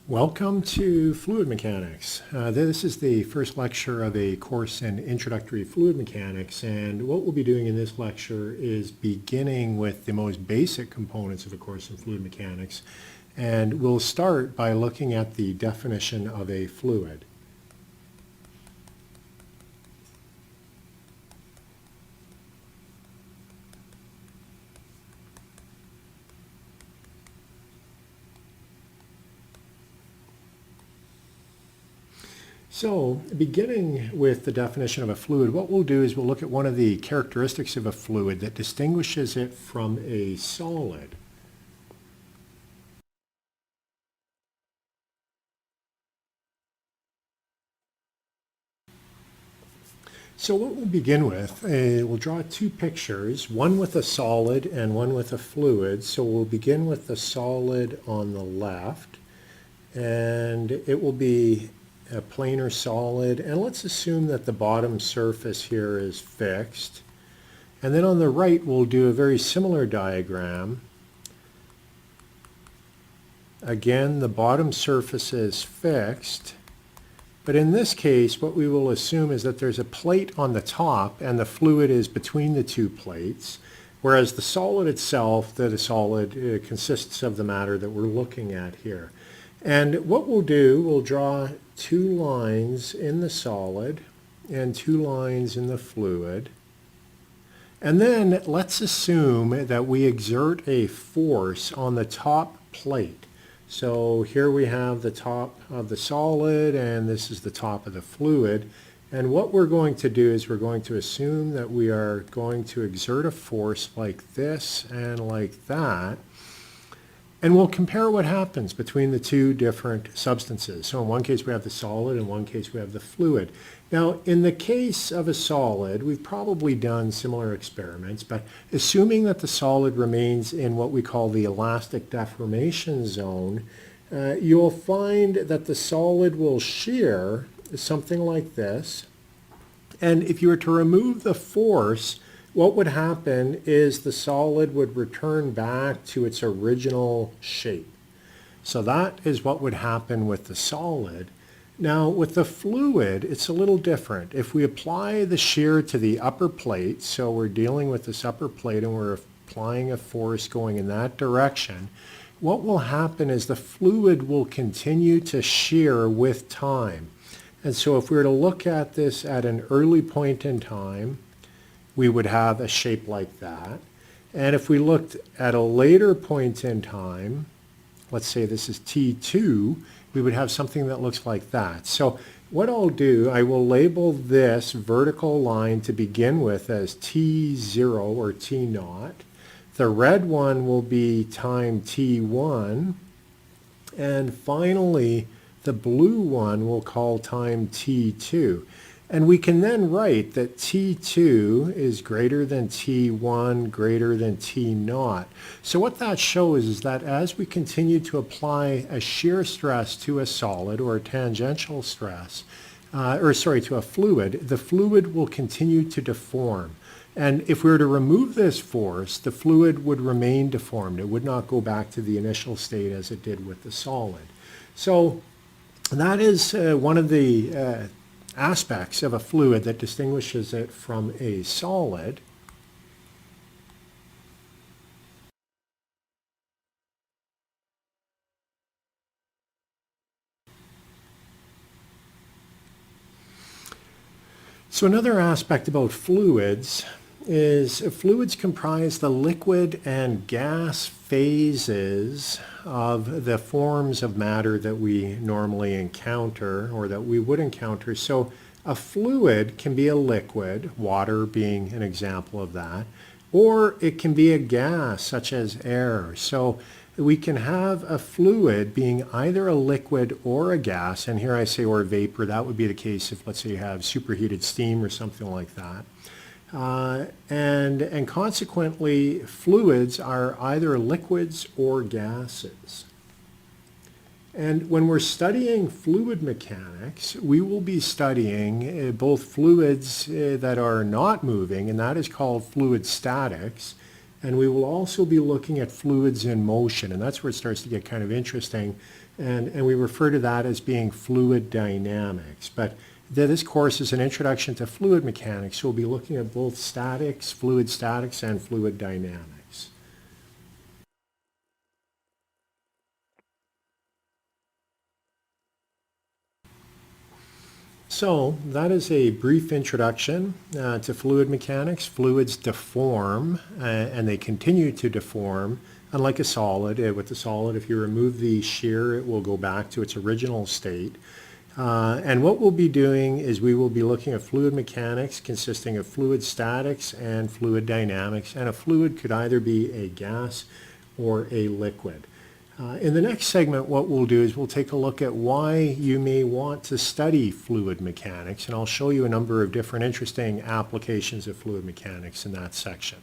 Welcome to Fluid Mechanics. This is the first lecture of a course in Introductory Fluid Mechanics, and what we'll be doing in this lecture is beginning with the most basic components of a course in Fluid Mechanics, and we'll start by looking at the definition of a fluid. So, beginning with the definition of a fluid, what we'll do is we'll look at one of the characteristics of a fluid that distinguishes it from a solid. So what we'll begin with, we'll draw two pictures, one with a solid and one with a fluid. So we'll begin with the solid on the left, and it will be a planar solid, and let's assume that the bottom surface here is fixed. And then on the right we'll do a very similar diagram. Again, the bottom surface is fixed, but in this case what we will assume is that there's a plate on the top and the fluid is between the two plates, whereas the solid itself, the solid consists of the matter that we're looking at here. And what we'll do, we'll draw two lines in the solid and two lines in the fluid. And then let's assume that we exert a force on the top plate. So here we have the top of the solid and this is the top of the fluid. And what we're going to do is we're going to assume that we are going to exert a force like this and like that. And we'll compare what happens between the two different substances. So in one case we have the solid, in one case we have the fluid. Now in the case of a solid, we've probably done similar experiments, but assuming that the solid remains in what we call the elastic deformation zone, you'll find that the solid will shear something like this. And if you were to remove the force, what would happen is the solid would return back to its original shape. So that is what would happen with the solid. Now with the fluid, it's a little different. If we apply the shear to the upper plate, so we're dealing with this upper plate and we're applying a force going in that direction, what will happen is the fluid will continue to shear with time. And so if we were to look at this at an early point in time, we would have a shape like that. And if we looked at a later point in time, let's say this is T2, we would have something that looks like that. So what I'll do, I will label this vertical line to begin with as T0 or T0. The red one will be time T1. And finally, the blue one we'll call time T2. And we can then write that T2 is greater than T1 greater than T0. So what that shows is that as we continue to apply a shear stress to a solid or a tangential stress, to a fluid, the fluid will continue to deform. And if we were to remove this force, the fluid would remain deformed. It would not go back to the initial state as it did with the solid. So that is one of the aspects of a fluid that distinguishes it from a solid. So another aspect about fluids is fluids comprise the liquid and gas phases of the forms of matter that we normally encounter or that we would encounter. So a fluid can be a liquid, water being an example of that, or it can be a gas such as air. So we can have a fluid being either a liquid or a gas, and here I say or vapor. That would be the case if, let's say, you have superheated steam or something like that. And consequently, fluids are either liquids or gases. And when we're studying fluid mechanics, we will be studying both fluids that are not moving, and that is called fluid statics. And we will also be looking at fluids in motion, and that's where it starts to get kind of interesting. And we refer to that as being fluid dynamics. But this course is an introduction to fluid mechanics, so we'll be looking at both statics, fluid statics, and fluid dynamics. So that is a brief introduction to fluid mechanics. Fluids deform, and they continue to deform, unlike a solid. With the solid, if you remove the shear, it will go back to its original state. And what we'll be doing is we will be looking at fluid mechanics consisting of fluid statics and fluid dynamics, and a fluid could either be a gas or a liquid. In the next segment, what we'll do is we'll take a look at why you may want to study fluid mechanics, and I'll show you a number of different interesting applications of fluid mechanics in that section.